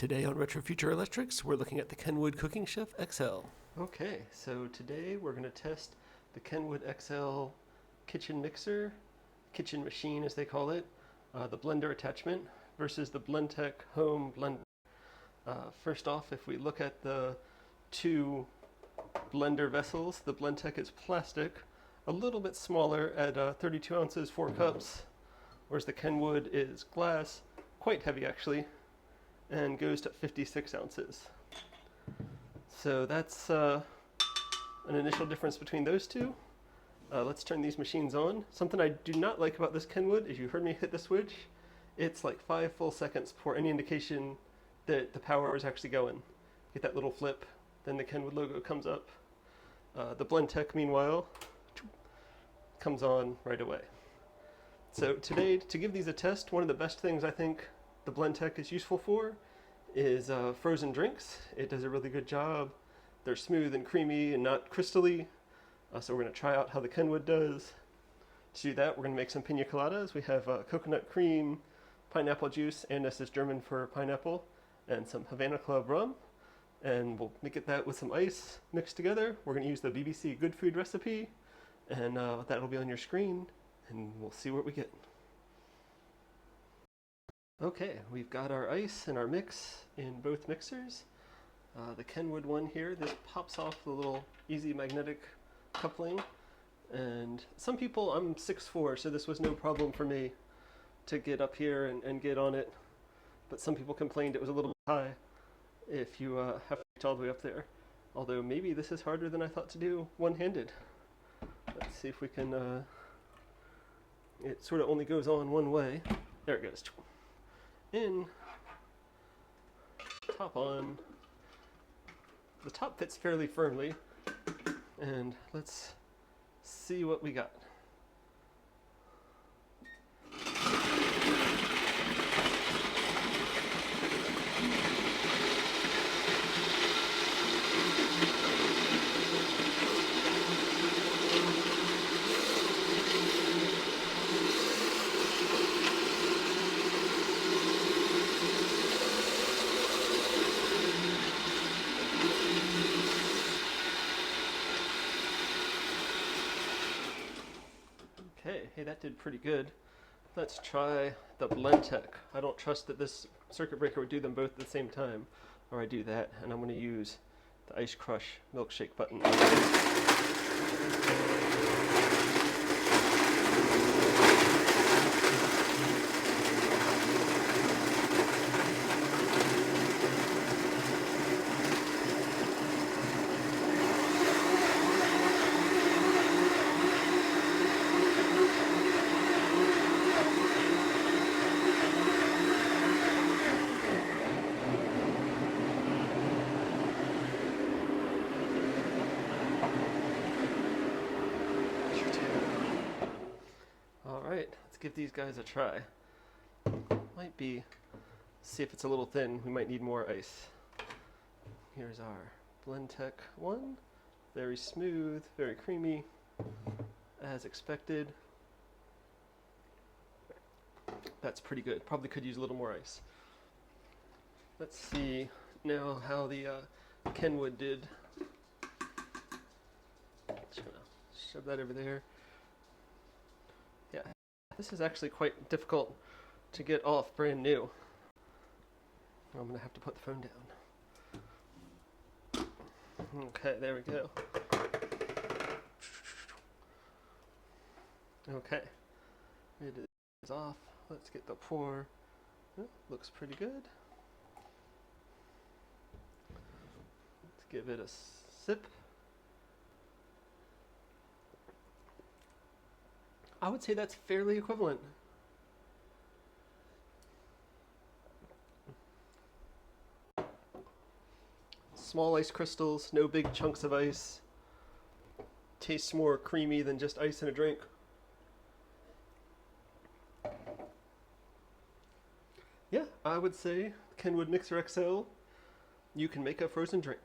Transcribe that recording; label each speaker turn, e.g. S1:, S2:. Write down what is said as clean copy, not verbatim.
S1: Today on RetroFutureElectrics, we're looking at the Kenwood Cooking Chef XL.
S2: Okay, so today we're going to test the Kenwood XL kitchen mixer, kitchen machine as they call it, the blender attachment versus the BlendTec Home blender. First off, if we look at the two blender vessels, the BlendTec is plastic, a little bit smaller at 32 ounces, 4 cups, whereas the Kenwood is glass, quite heavy actually, and goes to 56 ounces. So that's an initial difference between those two. Let's turn these machines on. Something I do not like about this Kenwood is you heard me hit the switch. It's like 5 full seconds before any indication that the power is actually going. Get that little flip, then the Kenwood logo comes up. The BlendTec, meanwhile, comes on right away. So today, to give these a test, one of the best things I think the BlendTec is useful for is frozen drinks. It does a really good job. They're smooth and creamy and not crystally. So we're going to try out how the Kenwood does. To do that, we're going to make some Pina Coladas. We have coconut cream, pineapple juice, and this is German for pineapple, and some Havana Club rum. And we'll get that with some ice mixed together. We're going to use the BBC Good Food recipe, and that'll be on your screen, and we'll see what we get. Okay, we've got our ice and our mix in both mixers. The Kenwood one here, this pops off the little easy magnetic coupling. And some people, I'm 6'4", so this was no problem for me to get up here and get on it. But some people complained it was a little high if you have to reach all the way up there. Although maybe this is harder than I thought to do one-handed. Let's see if we can, it sort of only goes on one way. There it goes. In, top on. The top fits fairly firmly, and let's see what we got. Okay, hey, that did pretty good. Let's try the BlendTec. I don't trust that this circuit breaker would do them both at the same time, or I do that, and I'm going to use the Ice Crush milkshake button. Alright, let's give these guys a try. Might be, see if it's a little thin, we might need more ice. Here's our BlendTec one. Very smooth, very creamy, as expected. That's pretty good. Probably could use a little more ice. Let's see now how the Kenwood did. Just gonna shove that over there. Yeah, this is actually quite difficult to get off brand new. I'm gonna have to put the phone down. Okay, there we go. Okay, it is off. Let's get the pour. Oh, looks pretty good. Let's give it a sip. I would say that's fairly equivalent. Small ice crystals, no big chunks of ice. Tastes more creamy than just ice in a drink. Yeah, I would say Kenwood Mixer XL, you can make a frozen drink.